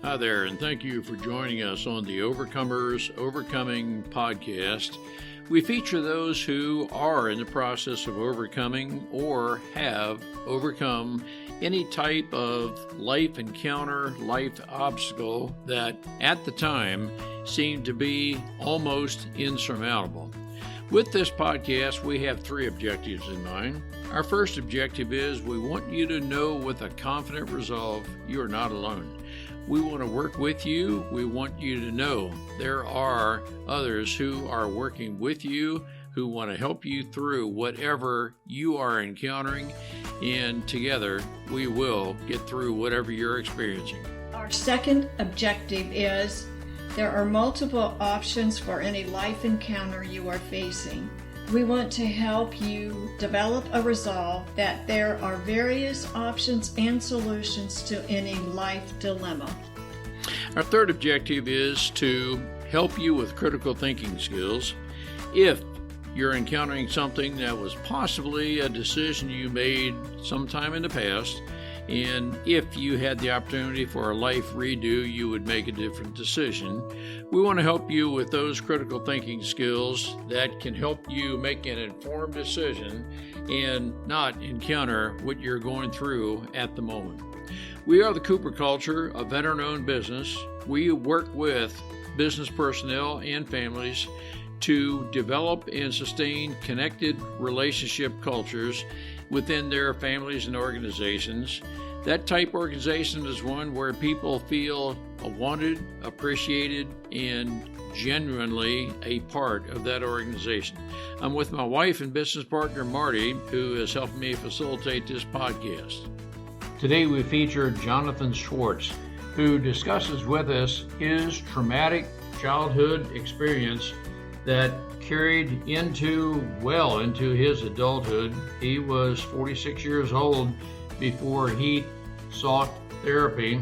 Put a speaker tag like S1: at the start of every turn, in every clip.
S1: Hi there, and thank you for joining us on the Overcomers Overcoming podcast. We feature those who are in the process of overcoming or have overcome any type of life encounter, life obstacle that at the time seemed to be almost insurmountable. With this podcast, we have three objectives in mind. Our first objective is we want you to know with a confident resolve you are not alone. We want to work with you. We want you to know there are others who are working with you, who want to help you through whatever you are encountering, and together we will get through whatever you're experiencing.
S2: Our second objective is there are multiple options for any life encounter you are facing. We want to help you develop a resolve that there are various options and solutions to any life dilemma.
S1: Our third objective is to help you with critical thinking skills. If you're encountering something that was possibly a decision you made sometime in the past, and if you had the opportunity for a life redo, you would make a different decision. We want to help you with those critical thinking skills that can help you make an informed decision and not encounter what you're going through at the moment. We are the Cooper Culture, a veteran-owned business. We work with business personnel and families to develop and sustain connected relationship cultures within their families and organizations. That type organization is one where people feel wanted, appreciated, and genuinely a part of that organization. I'm with my wife and business partner, Marty, who has helped me facilitate this podcast. Today we feature Todd Schwartz, who discusses with us his traumatic childhood experience that carried into his adulthood. He was 46 years old before he sought therapy,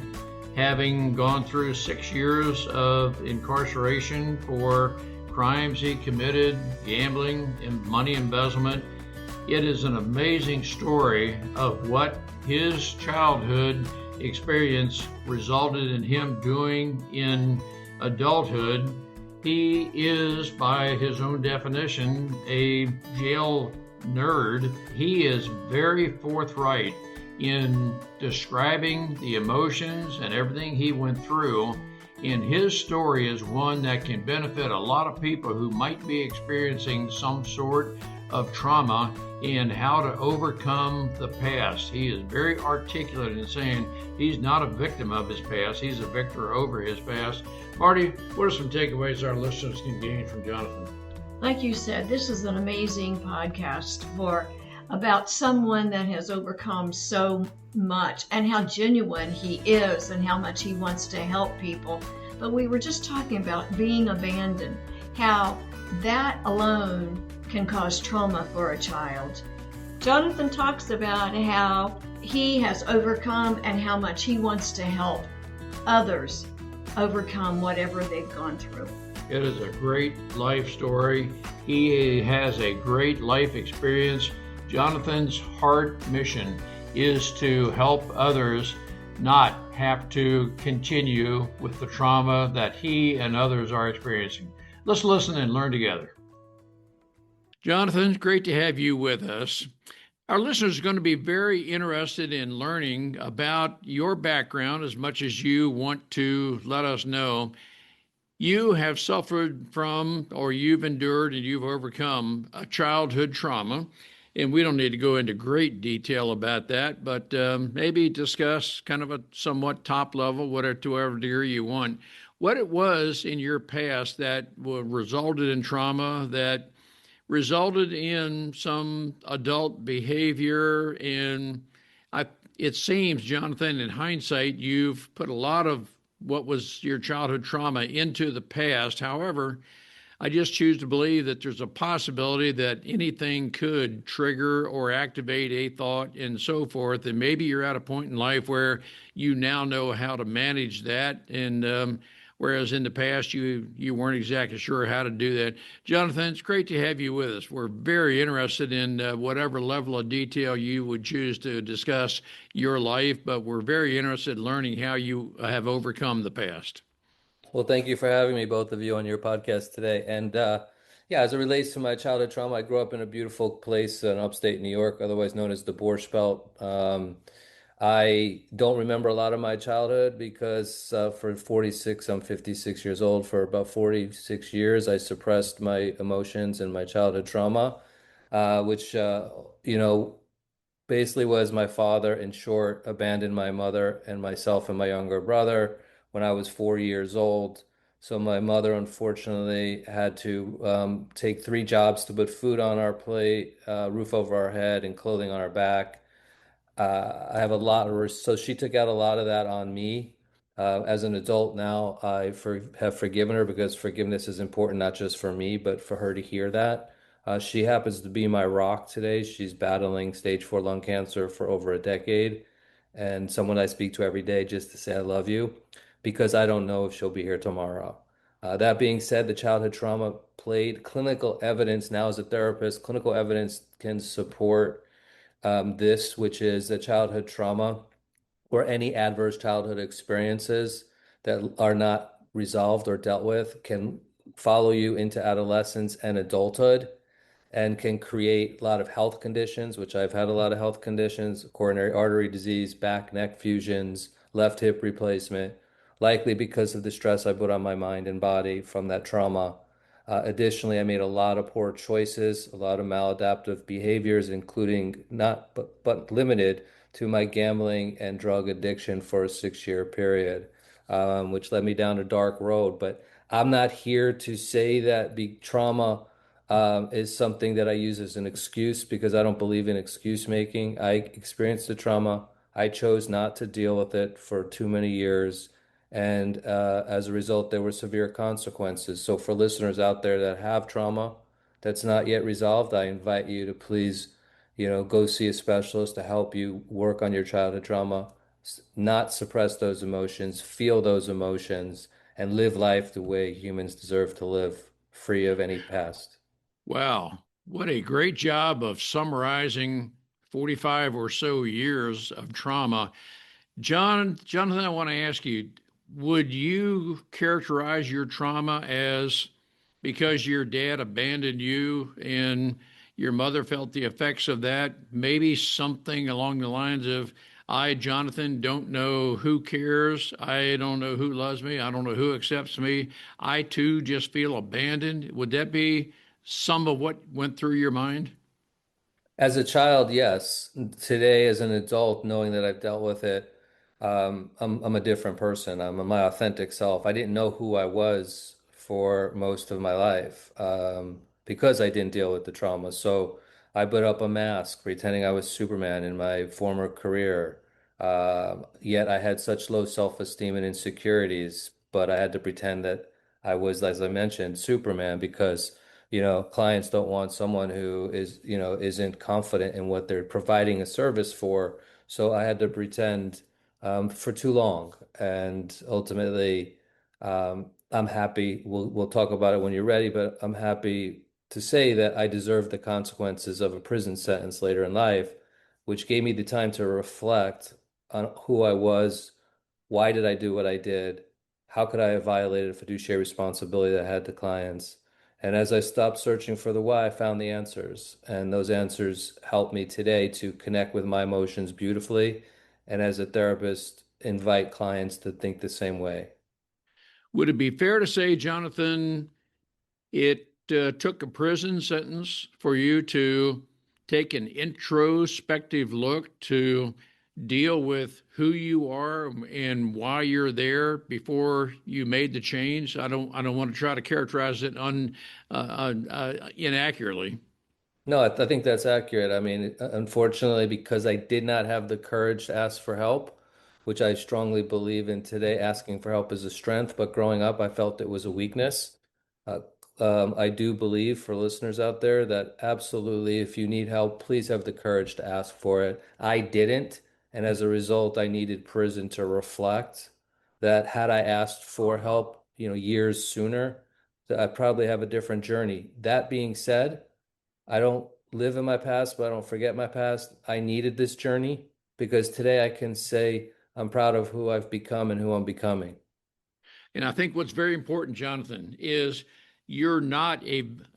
S1: having gone through 6 years of incarceration for crimes he committed, gambling and money embezzlement. It is an amazing story of what his childhood experience resulted in him doing in adulthood. He is, by his own definition, a jail nerd. He is very forthright in describing the emotions and everything he went through. And his story is one that can benefit a lot of people who might be experiencing some sort of trauma and how to overcome the past. He is very articulate in saying he's not a victim of his past, he's a victor over his past. Marty, what are some takeaways our listeners can gain from Jonathan?
S2: Like you said, this is an amazing podcast about someone that has overcome so much and how genuine he is and how much he wants to help people. But we were just talking about being abandoned, how that alone can cause trauma for a child. Jonathan talks about how he has overcome and how much he wants to help others overcome whatever they've gone through.
S1: It is a great life story. He has a great life experience. Jonathan's heart mission is to help others not have to continue with the trauma that he and others are experiencing. Let's listen and learn together. Jonathan, great to have you with us. Our listeners are going to be very interested in learning about your background as much as you want to let us know. You have suffered from, or you've endured and you've overcome a childhood trauma. And we don't need to go into great detail about that, but maybe discuss kind of a somewhat top level, whatever to whatever degree you want, what it was in your past that resulted in trauma, that resulted in some adult behavior. And it seems, Jonathan, in hindsight, you've put a lot of what was your childhood trauma into the past. However, I just choose to believe that there's a possibility that anything could trigger or activate a thought and so forth. And maybe you're at a point in life where you now know how to manage that. And whereas in the past you weren't exactly sure how to do that. Jonathan, it's great to have you with us. We're very interested in whatever level of detail you would choose to discuss your life, but we're very interested in learning how you have overcome the past.
S3: Well, thank you for having me, both of you, on your podcast today. And yeah, as it relates to my childhood trauma, I grew up in a beautiful place in upstate New York, otherwise known as the Borscht Belt. I don't remember a lot of my childhood because I'm 56 years old. For about 46 years, I suppressed my emotions and my childhood trauma, which, basically was my father, in short, abandoned my mother and myself and my younger brother when I was 4 years old. So my mother unfortunately had to take three jobs to put food on our plate, roof over our head, and clothing on our back. I have a lot of, so she took out a lot of that on me. As an adult now, have forgiven her because forgiveness is important, not just for me, but for her to hear that. She happens to be my rock today. She's battling stage 4 lung cancer for over a decade, and someone I speak to every day just to say I love you because I don't know if she'll be here tomorrow. That being said, the childhood trauma played clinical evidence. Now, as a therapist, clinical evidence can support this, which is a childhood trauma or any adverse childhood experiences that are not resolved or dealt with can follow you into adolescence and adulthood and can create a lot of health conditions, which I've had a lot of health conditions, coronary artery disease, back, neck fusions, left hip replacement, likely because of the stress I put on my mind and body from that trauma. Additionally, I made a lot of poor choices, a lot of maladaptive behaviors, including not but limited to my gambling and drug addiction for a 6 year period, which led me down a dark road. But I'm not here to say that trauma is something that I use as an excuse because I don't believe in excuse making. I experienced the trauma. I chose not to deal with it for too many years. And as a result, there were severe consequences. So, for listeners out there that have trauma that's not yet resolved, I invite you to please, go see a specialist to help you work on your childhood trauma, not suppress those emotions, feel those emotions, and live life the way humans deserve to live, free of any past.
S1: Wow, what a great job of summarizing 45 or so years of trauma. Jonathan, I want to ask you, would you characterize your trauma as because your dad abandoned you and your mother felt the effects of that? Maybe something along the lines of, I, Jonathan, don't know who cares. I don't know who loves me. I don't know who accepts me. I too just feel abandoned. Would that be some of what went through your mind?
S3: As a child, yes. Today, as an adult, knowing that I've dealt with it, I'm a different person. I'm my authentic self. I didn't know who I was for most of my life because I didn't deal with the trauma. So I put up a mask pretending I was Superman in my former career. Yet I had such low self-esteem and insecurities, but I had to pretend that I was, as I mentioned, Superman because clients don't want someone who isn't confident in what they're providing a service for. So I had to pretend for too long, and ultimately, I'm happy. We'll talk about it when you're ready, but I'm happy to say that I deserved the consequences of a prison sentence later in life, which gave me the time to reflect on who I was, why did I do what I did, how could I have violated a fiduciary responsibility that I had to clients. And as I stopped searching for the why, I found the answers. And those answers help me today to connect with my emotions beautifully. And as a therapist, invite clients to think the same way.
S1: Would it be fair to say, Jonathan, it took a prison sentence for you to take an introspective look to deal with who you are and why you're there before you made the change? I don't want to try to characterize it inaccurately.
S3: No, I think that's accurate. I mean, unfortunately, because I did not have the courage to ask for help, which I strongly believe in today, asking for help is a strength, but growing up, I felt it was a weakness. Uh, I do believe for listeners out there that absolutely, if you need help, please have the courage to ask for it. I didn't, and as a result, I needed prison to reflect that had I asked for help, years sooner, that I probably have a different journey. That being said, I don't live in my past, but I don't forget my past. I needed this journey because today I can say I'm proud of who I've become and who I'm becoming.
S1: And I think what's very important, Jonathan, is you're not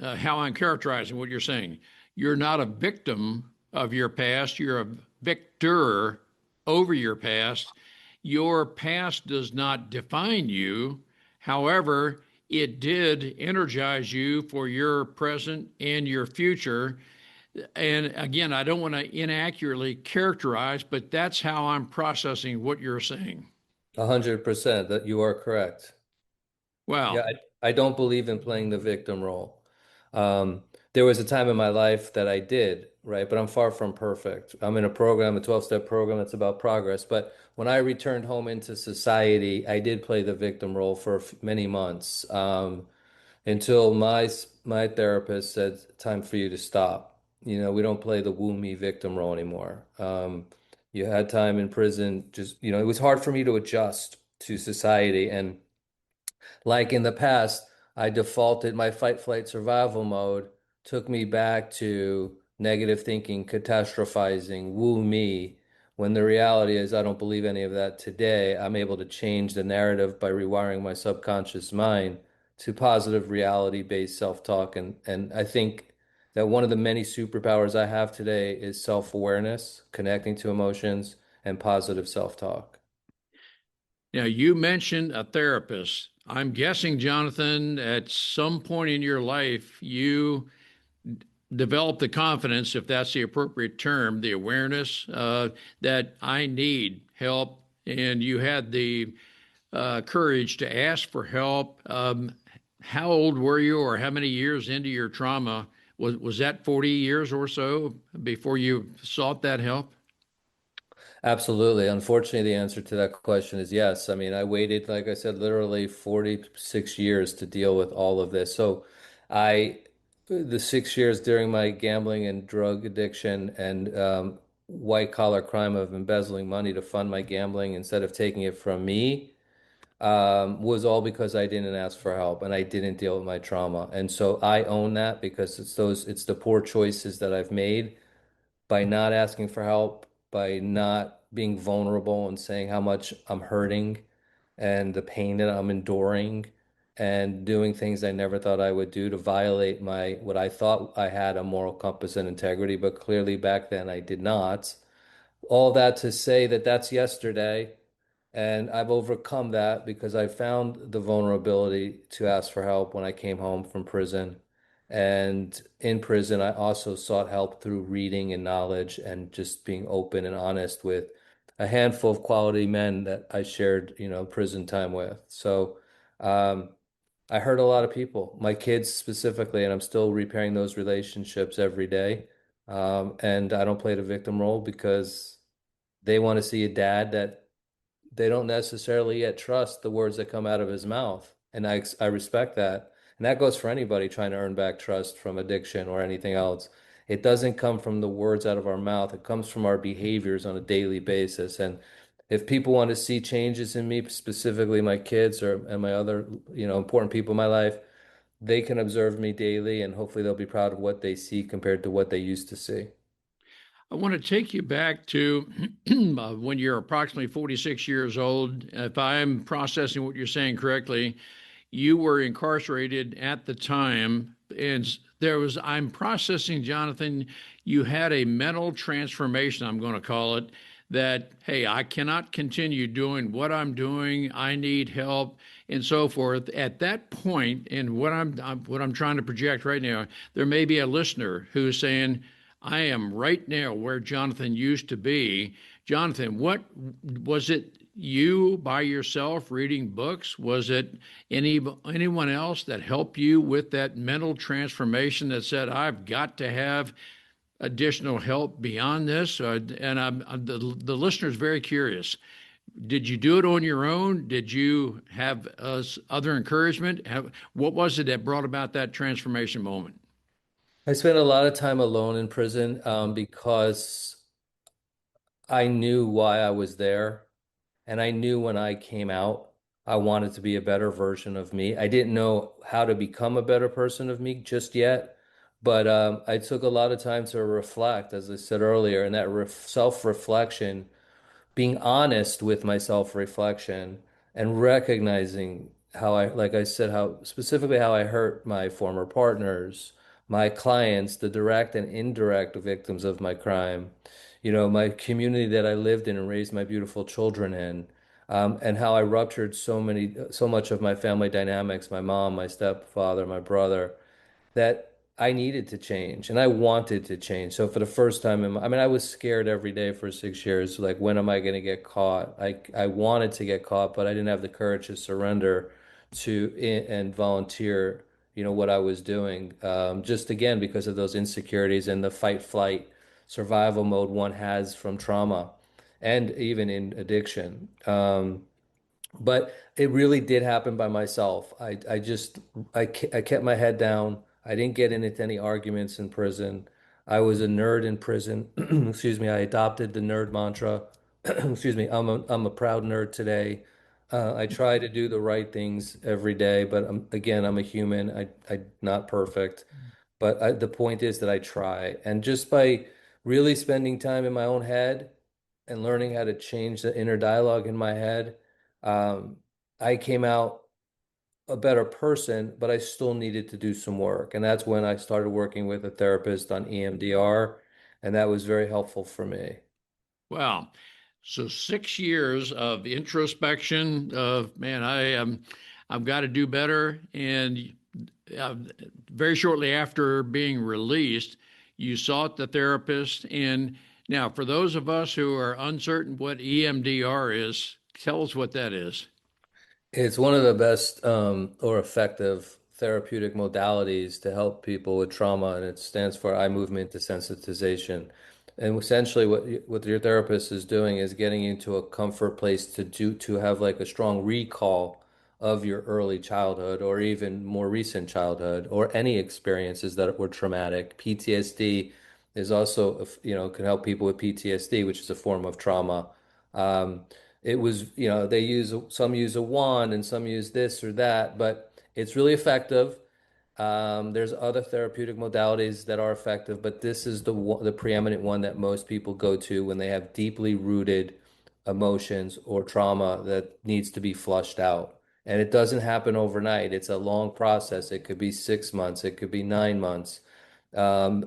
S1: how I'm characterizing what you're saying. You're not a victim of your past. You're a victor over your past. Your past does not define you. However, it did energize you for your present and your future. And again, I don't want to inaccurately characterize, but that's how I'm processing what you're saying.
S3: 100% that you are correct. Yeah,
S1: Wow.
S3: I don't believe in playing the victim role. There was a time in my life that I did, right? But I'm far from perfect. I'm in a program, a 12-step program that's about progress. But when I returned home into society, I did play the victim role for many months, until my therapist said, "Time for you to stop. We don't play the woo me victim role anymore." You had time in prison, just, it was hard for me to adjust to society. And like in the past, I defaulted, my fight, flight, survival mode took me back to negative thinking, catastrophizing, woo me, when the reality is I don't believe any of that today. I'm able to change the narrative by rewiring my subconscious mind to positive reality-based self-talk. And I think that one of the many superpowers I have today is self-awareness, connecting to emotions, and positive self-talk.
S1: Now, you mentioned a therapist. I'm guessing, Jonathan, at some point in your life, you developed the confidence, if that's the appropriate term, the awareness that I need help, and you had the courage to ask for help. How old were you, or how many years into your trauma? Was that 40 years or so before you sought that help?
S3: Absolutely. Unfortunately, the answer to that question is yes. I mean, I waited, like I said, literally 46 years to deal with all of this. So I, the 6 years during my gambling and drug addiction and white collar crime of embezzling money to fund my gambling instead of taking it from me, was all because I didn't ask for help and I didn't deal with my trauma. And so I own that because it's the poor choices that I've made by not asking for help, by not being vulnerable and saying how much I'm hurting and the pain that I'm enduring and doing things I never thought I would do to violate my what I thought I had a moral compass and integrity, but clearly back then I did not. All that to say that that's yesterday. And I've overcome that because I found the vulnerability to ask for help when I came home from prison. And in prison, I also sought help through reading and knowledge and just being open and honest with a handful of quality men that I shared, prison time with. So um, I hurt a lot of people, my kids specifically, and I'm still repairing those relationships every day. And I don't play the victim role because they want to see a dad that they don't necessarily yet trust the words that come out of his mouth. And I respect that. And that goes for anybody trying to earn back trust from addiction or anything else. It doesn't come from the words out of our mouth. It comes from our behaviors on a daily basis. And if people want to see changes in me, specifically my kids and my other, important people in my life, they can observe me daily and hopefully they'll be proud of what they see compared to what they used to see.
S1: I want to take you back to when you're approximately 46 years old. If I'm processing what you're saying correctly, you were incarcerated at the time, and I'm processing, Jonathan, you had a mental transformation, I'm going to call it, that, hey, I cannot continue doing what I'm doing. I need help and so forth. At that point, and what I'm trying to project right now, there may be a listener who's saying, I am right now where Jonathan used to be. Jonathan, what was it, you by yourself reading books? Was it anyone else that helped you with that mental transformation that said, I've got to have additional help beyond this? The listener's very curious. Did you do it on your own? Did you have other encouragement? What was it that brought about that transformation moment?
S3: I spent a lot of time alone in prison, because I knew why I was there and I knew when I came out. I wanted to be a better version of me. I didn't know how to become a better person of me just yet, but I took a lot of time to reflect, as I said earlier, and that self-reflection, being honest with my self-reflection and recognizing how I, like I said, how specifically how I hurt my former partners, my clients, the direct and indirect victims of my crime, my community that I lived in and raised my beautiful children in, and how I ruptured so much of my family dynamics, my mom, my stepfather, my brother, that I needed to change and I wanted to change. So for the first time I mean, I was scared every day for 6 years. Like, when am I going to get caught? I wanted to get caught, but I didn't have the courage to surrender and volunteer, what I was doing. Just again, because of those insecurities and the fight, flight, survival mode one has from trauma and even in addiction. But it really did happen by myself. I kept my head down. I didn't get into any arguments in prison. I was a nerd in prison. Excuse me. I adopted the nerd mantra. Excuse me. I'm a proud nerd today. I try to do the right things every day, but again, I'm a human. I'm not perfect. But the point is that I try. And just by really spending time in my own head and learning how to change the inner dialogue in my head, um, I came out a better person, but I still needed to do some work. And that's when I started working with a therapist on EMDR, and that was very helpful for me.
S1: Wow. So 6 years of introspection of, man, I've got to do better. And uh, very shortly after being released, you sought the therapist. And now, for those of us who are uncertain what EMDR is, tell us what that is.
S3: It's one of the best or effective therapeutic modalities to help people with trauma, and it stands for eye movement desensitization. And essentially, what your therapist is doing is getting you into a comfort place to have like a strong recall of your early childhood or even more recent childhood or any experiences that were traumatic. PTSD is also, can help people with PTSD, which is a form of trauma. Um, it was, some use a wand and some use this or that, but it's really effective. There's other therapeutic modalities that are effective, but this is the preeminent one that most people go to when they have deeply rooted emotions or trauma that needs to be flushed out. And it doesn't happen overnight. It's a long process. It could be 6 months, it could be 9 months,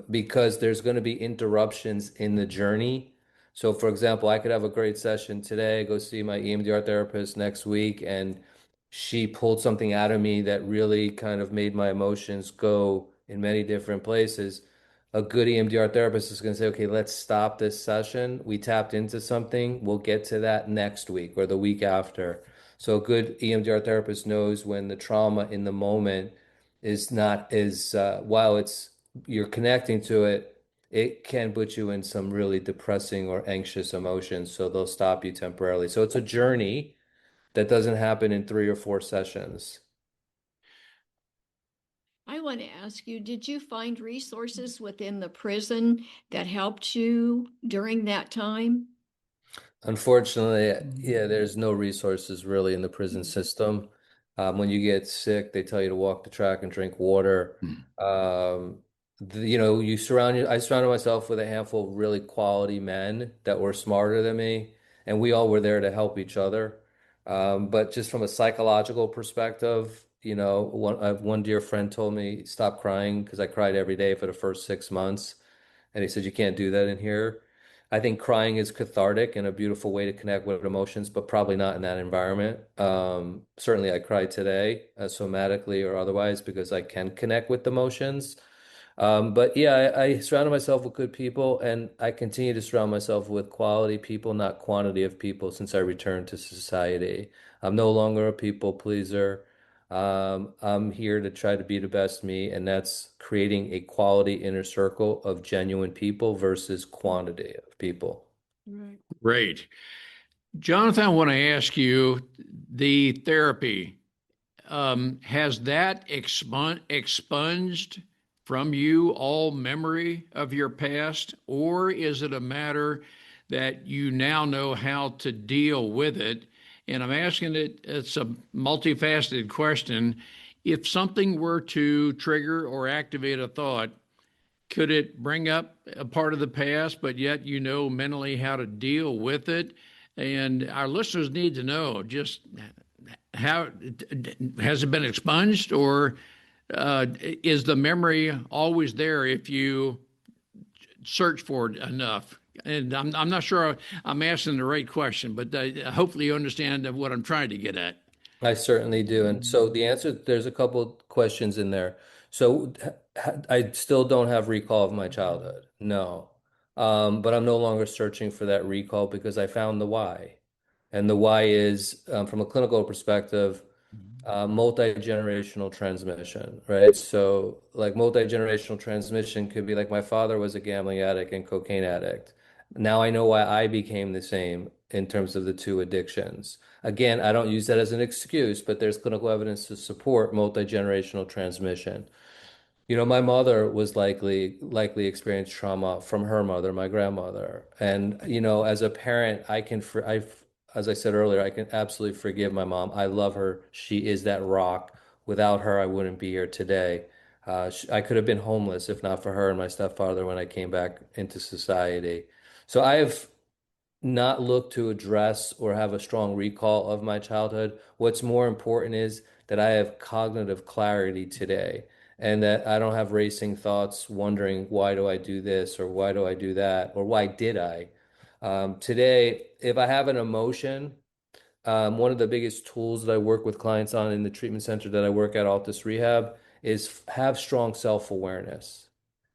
S3: because there's going to be interruptions in the journey. So, for example, I could have a great session today, go see my EMDR therapist next week, and she pulled something out of me that really kind of made my emotions go in many different places. A good EMDR therapist is going to say, okay, let's stop this session. We tapped into something. We'll get to that next week or the week after. So a good EMDR therapist knows when the trauma in the moment is not is while it's you're connecting to it, it can put you in some really depressing or anxious emotions. So they'll stop you temporarily. So it's a journey that doesn't happen in 3 or 4 sessions.
S2: I want to ask you, did you find resources within the prison that helped you during that time?
S3: Unfortunately, yeah, there's no resources really in the prison system. When you get sick, they tell you to walk the track and drink water.
S1: Hmm.
S3: I surrounded myself with a handful of really quality men that were smarter than me, and we all were there to help each other. But just from a psychological perspective, one dear friend told me, stop crying, because I cried every day for the first 6 months. And he said, you can't do that in here. I think crying is cathartic and a beautiful way to connect with emotions, but probably not in that environment. Certainly, I cried today, somatically or otherwise, because I can connect with emotions. But yeah, I surrounded myself with good people, and I continue to surround myself with quality people, not quantity of people, since I returned to society. I'm no longer a people pleaser. I'm here to try to be the best me, and that's creating a quality inner circle of genuine people versus quantity of people.
S2: Right.
S1: Great. Jonathan, I want to ask you the therapy. Has that expunged from you all memory of your past, or is it a matter that you now know how to deal with it And I'm asking it's a multifaceted question. If something were to trigger or activate a thought, could it bring up a part of the past, but yet you know mentally how to deal with it? And our listeners need to know just how has it been expunged, or is the memory always there if you search for it enough? And I'm not sure I'm asking the right question, but hopefully you understand what I'm trying to get at.
S3: I certainly do. And so the answer, there's a couple questions in there. So I still don't have recall of my childhood. No. But I'm no longer searching for that recall because I found the why. And the why is, from a clinical perspective, multi-generational transmission, right? So like multi-generational transmission could be like my father was a gambling addict and cocaine addict. Now I know why I became the same in terms of the two addictions. Again, I don't use that as an excuse, but there's clinical evidence to support multi-generational transmission. You know, my mother was likely experienced trauma from her mother, my grandmother. And, you know, as a parent, as I said earlier, I can absolutely forgive my mom. I love her. She is that rock. Without her, I wouldn't be here today. I could have been homeless if not for her and my stepfather when I came back into society. So I have not look to address or have a strong recall of my childhood. What's more important is that I have cognitive clarity today and that I don't have racing thoughts wondering, why do I do this or why do I do that or why did I? Today, if I have an emotion, one of the biggest tools that I work with clients on in the treatment center that I work at, Altus Rehab, is have strong self-awareness.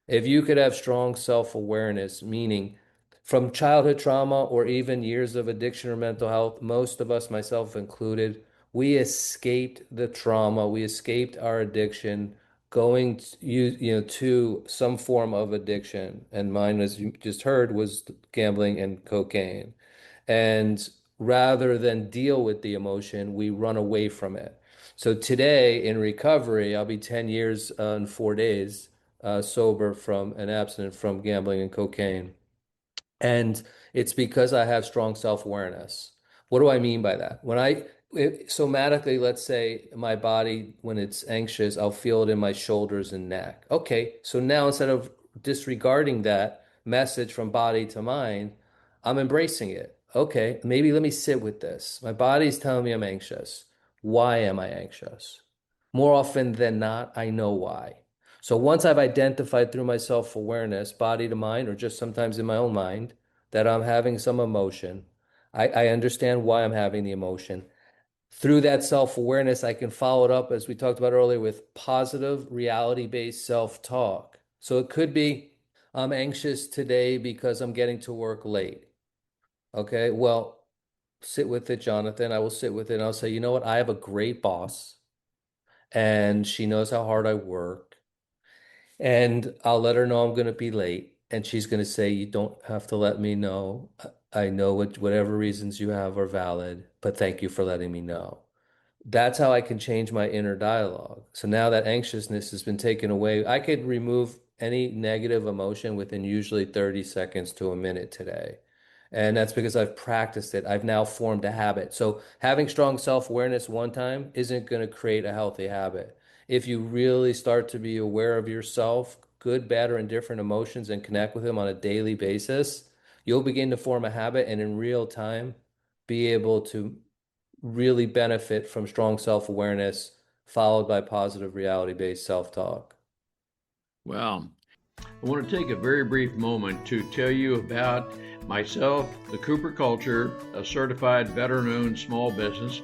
S3: If you could have strong self-awareness, meaning from childhood trauma or even years of addiction or mental health, most of us, myself included, we escaped the trauma, we escaped our addiction going to some form of addiction. And mine, as you just heard, was gambling and cocaine. And rather than deal with the emotion, we run away from it. So today in recovery, I'll be 10 years and 4 days sober from and abstinent from gambling and cocaine. And it's because I have strong self-awareness. What do I mean by that? Somatically, let's say my body, when it's anxious, I'll feel it in my shoulders and neck. Okay, so now instead of disregarding that message from body to mind, I'm embracing it. Okay, maybe let me sit with this. My body's telling me I'm anxious. Why am I anxious? More often than not, I know why. So once I've identified through my self-awareness, body to mind, or just sometimes in my own mind, that I'm having some emotion, I understand why I'm having the emotion. Through that self-awareness, I can follow it up, as we talked about earlier, with positive reality-based self-talk. So it could be, I'm anxious today because I'm getting to work late. Okay, well, sit with it, Jonathan. I will sit with it and I'll say, you know what? I have a great boss and she knows how hard I work. And I'll let her know I'm going to be late. And she's going to say, you don't have to let me know. I know whatever reasons you have are valid, but thank you for letting me know. That's how I can change my inner dialogue. So now that anxiousness has been taken away, I could remove any negative emotion within usually 30 seconds to a minute today. And that's because I've practiced it. I've now formed a habit. So having strong self-awareness one time isn't going to create a healthy habit. If you really start to be aware of yourself, good, bad, or indifferent emotions, and connect with them on a daily basis, you'll begin to form a habit and in real time be able to really benefit from strong self-awareness followed by positive reality-based self-talk.
S1: Well, I want to take a very brief moment to tell you about myself, the Cooper Culture, a certified veteran-owned small business.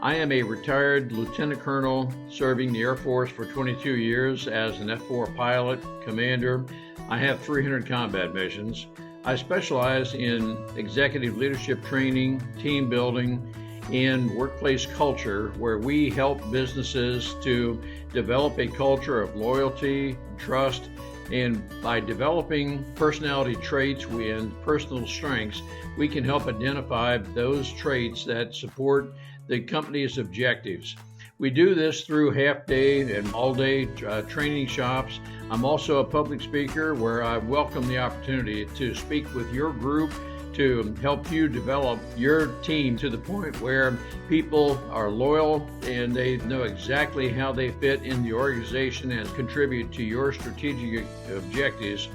S1: I am a retired lieutenant colonel serving the Air Force for 22 years as an F-4 pilot, commander. I have 300 combat missions. I specialize in executive leadership training, team building, and workplace culture, where we help businesses to develop a culture of loyalty, trust, and by developing personality traits and personal strengths, we can help identify those traits that support the company's objectives. We do this through half-day and all-day training shops. I'm also a public speaker where I welcome the opportunity to speak with your group to help you develop your team to the point where people are loyal and they know exactly how they fit in the organization and contribute to your strategic objectives.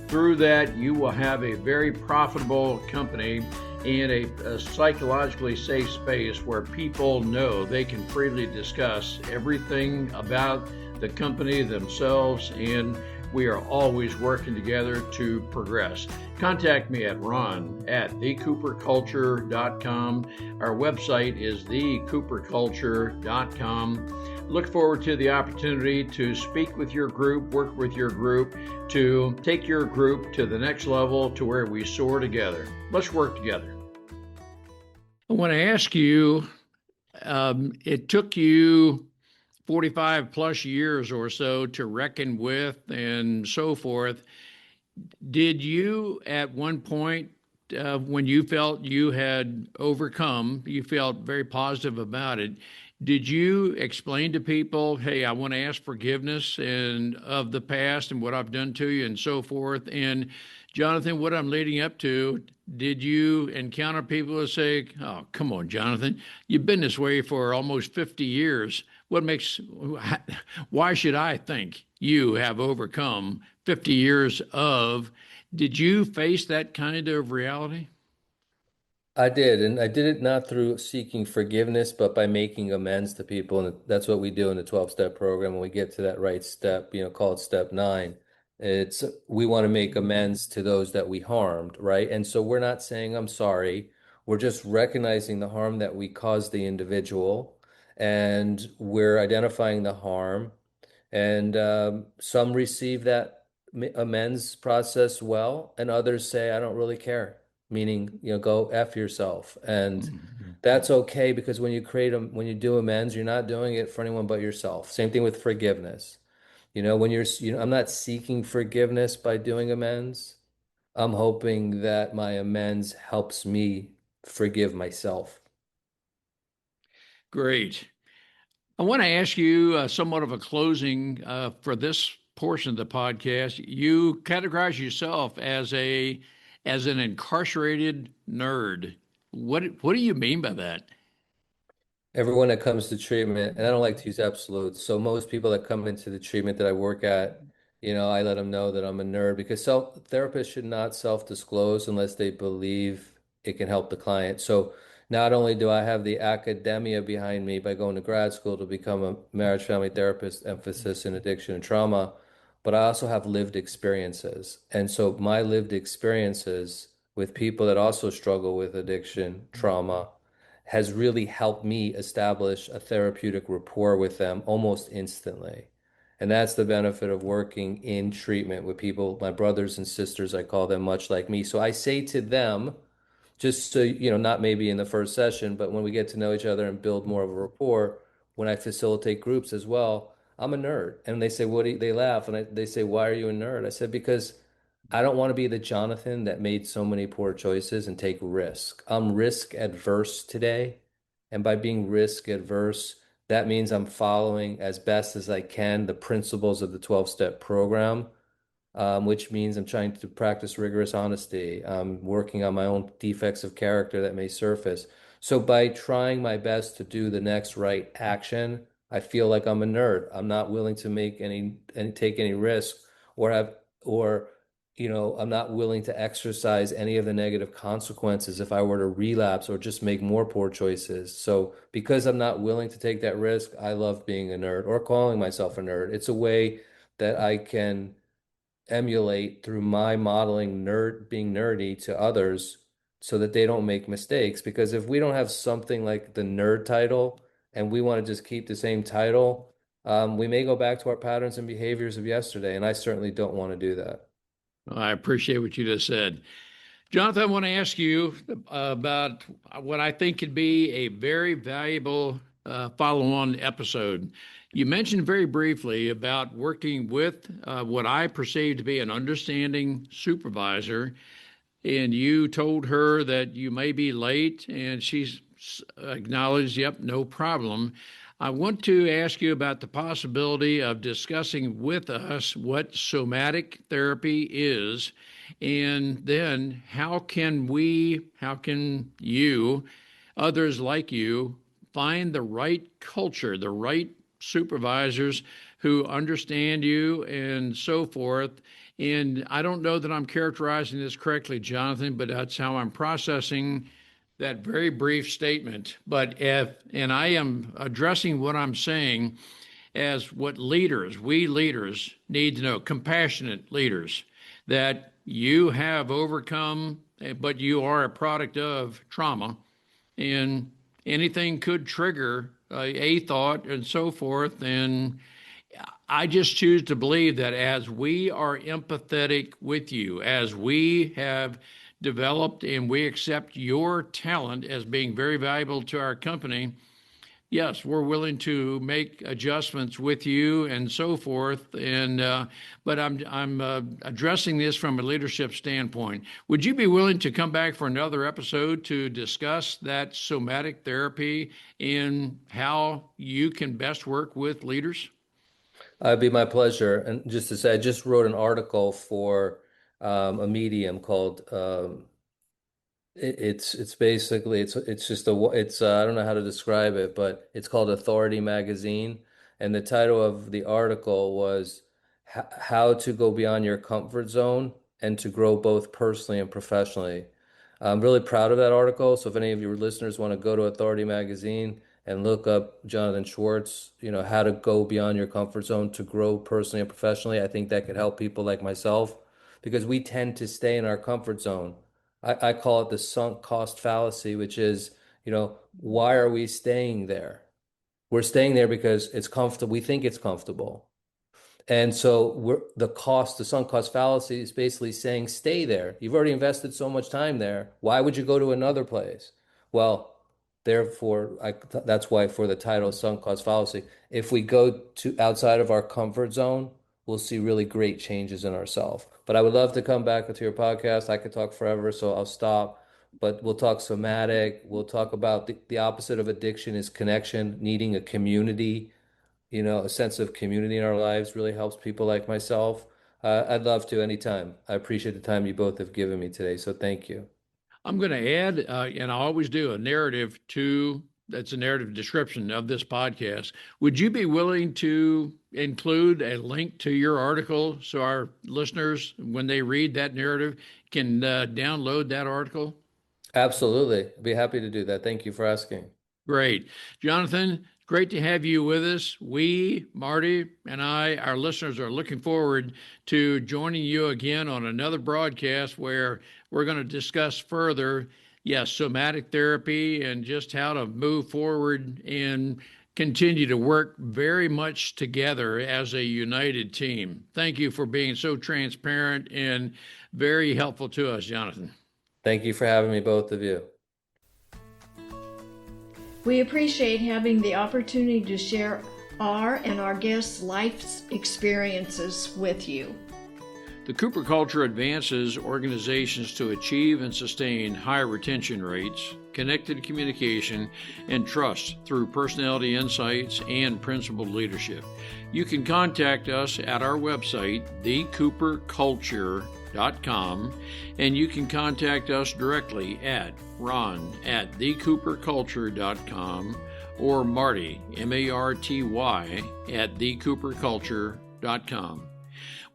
S1: Through that, you will have a very profitable company and a psychologically safe space where people know they can freely discuss everything about the company themselves, and we are always working together to progress. Contact me at ron@thecooperculture.com. Our website is thecooperculture.com. Look forward to the opportunity to speak with your group, work with your group, to take your group to the next level to where we soar together. Let's work together. I want to ask you, it took you 45 plus years or so to reckon with and so forth. Did you at one point, when you felt you had overcome, you felt very positive about it, did you explain to people, hey, I want to ask forgiveness and of the past and what I've done to you and so forth? And Jonathan, what I'm leading up to, did you encounter people who say, oh, come on, Jonathan, you've been this way for almost 50 years. Why should I think you have overcome 50 years of, did you face that kind of reality?
S3: I did, and I did it not through seeking forgiveness, but by making amends to people. And that's what we do in the 12-step program. When we get to that right step, called step 9, we want to make amends to those that we harmed, right? And so we're not saying I'm sorry. We're just recognizing the harm that we caused the individual, and we're identifying the harm. And some receive that amends process well, and others say, I don't really care, meaning, go F yourself. And that's okay, because when you do amends, you're not doing it for anyone but yourself. Same thing with forgiveness. I'm not seeking forgiveness by doing amends. I'm hoping that my amends helps me forgive myself.
S1: Great. I want to ask you somewhat of a closing for this portion of the podcast. You categorize yourself as an incarcerated nerd. What do you mean by that?
S3: Everyone that comes to treatment, and I don't like to use absolutes, so most people that come into the treatment that I work at, I let them know that I'm a nerd, because therapists should not self-disclose unless they believe it can help the client. So not only do I have the academia behind me by going to grad school to become a marriage family therapist, emphasis in addiction and trauma, but I also have lived experiences. And so my lived experiences with people that also struggle with addiction, trauma, has really helped me establish a therapeutic rapport with them almost instantly. And that's the benefit of working in treatment with people, my brothers and sisters, I call them, much like me. So I say to them, just so, not maybe in the first session, but when we get to know each other and build more of a rapport, when I facilitate groups as well, I'm a nerd. And they say, they laugh, and they say, why are you a nerd? I said, because I don't want to be the Jonathan that made so many poor choices and take risk. I'm risk adverse today. And by being risk adverse, that means I'm following as best as I can the principles of the 12-step program, which means I'm trying to practice rigorous honesty. I'm working on my own defects of character that may surface. So by trying my best to do the next right action, I feel like I'm a nerd. I'm not willing to take any risk, or I'm not willing to exercise any of the negative consequences if I were to relapse or just make more poor choices. So because I'm not willing to take that risk, I love being a nerd, or calling myself a nerd. It's a way that I can emulate through my modeling being nerdy to others, so that they don't make mistakes. Because if we don't have something like the nerd title and we want to just keep the same title, we may go back to our patterns and behaviors of yesterday. And I certainly don't want to do that.
S1: I appreciate what you just said. Jonathan, I want to ask you about what I think could be a very valuable follow-on episode. You mentioned very briefly about working with what I perceive to be an understanding supervisor, and you told her that you may be late, and she's acknowledged, yep, no problem. I want to ask you about the possibility of discussing with us what somatic therapy is And then how can you, others like you, find the right culture, the right supervisors who understand you and so forth. And I don't know that I'm characterizing this correctly, Jonathan, but that's how I'm processing that very brief statement. And I am addressing what I'm saying as what we leaders need to know, compassionate leaders, that you have overcome, but you are a product of trauma, and anything could trigger a thought and so forth. And I just choose to believe that as we are empathetic with you, as we have developed and we accept your talent as being very valuable to our company, yes, we're willing to make adjustments with you and so forth. But I'm addressing this from a leadership standpoint. Would you be willing to come back for another episode to discuss that somatic therapy and how you can best work with leaders?
S3: It'd be my pleasure. And just to say, I just wrote an article for a medium called it's basically it's just a it's I don't know how to describe it, but it's called Authority Magazine, and the title of the article was How to Go Beyond Your Comfort Zone and to Grow Both Personally and Professionally. I'm really proud of that article. So if any of your listeners want to go to Authority Magazine and look up Jonathan Schwartz, how to go beyond your comfort zone to grow personally and professionally, I think that could help people like myself because we tend to stay in our comfort zone. I call it the sunk cost fallacy, which is, why are we staying there? We're staying there because it's comfortable. We think it's comfortable. And so the sunk cost fallacy is basically saying, stay there. You've already invested so much time there. Why would you go to another place? Well, therefore, that's why for the title, sunk cost fallacy, if we go to outside of our comfort zone, we'll see really great changes in ourselves. But I would love to come back to your podcast. I could talk forever, so I'll stop. But we'll talk somatic. We'll talk about the opposite of addiction is connection, needing a community. A sense of community in our lives really helps people like myself. I'd love to anytime. I appreciate the time you both have given me today. So thank you.
S1: I'm going to add, and I always do, that's a narrative description of this podcast. Would you be willing to include a link to your article so our listeners, when they read that narrative, can download that article?
S3: Absolutely. I'd be happy to do that. Thank you for asking.
S1: Great. Jonathan, great to have you with us. We, Marty and our listeners are looking forward to joining you again on another broadcast where we're going to discuss further, somatic therapy and just how to move forward and continue to work very much together as a united team. Thank you for being so transparent and very helpful to us, Jonathan.
S3: Thank you for having me, both of you.
S2: We appreciate having the opportunity to share our and our guests' life experiences with you.
S1: The Cooper culture advances organizations to achieve and sustain high retention rates, connected communication, and trust through personality insights and principled leadership. You can contact us at our website, thecooperculture.com, and you can contact us directly at ron@thecooperculture.com or Marty, Marty, at thecooperculture.com.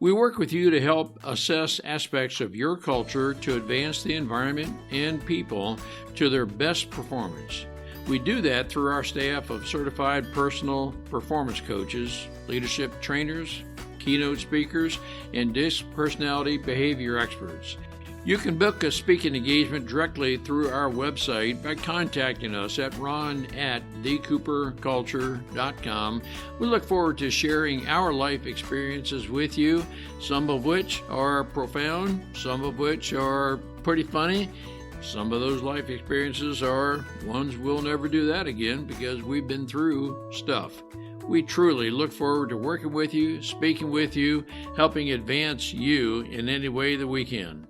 S1: We work with you to help assess aspects of your culture to advance the environment and people to their best performance. We do that through our staff of certified personal performance coaches, leadership trainers, keynote speakers, and DISC personality behavior experts. You can book a speaking engagement directly through our website by contacting us at ron@thecooperculture.com. We look forward to sharing our life experiences with you, some of which are profound, some of which are pretty funny. Some of those life experiences are ones we'll never do that again because we've been through stuff. We truly look forward to working with you, speaking with you, helping advance you in any way that we can.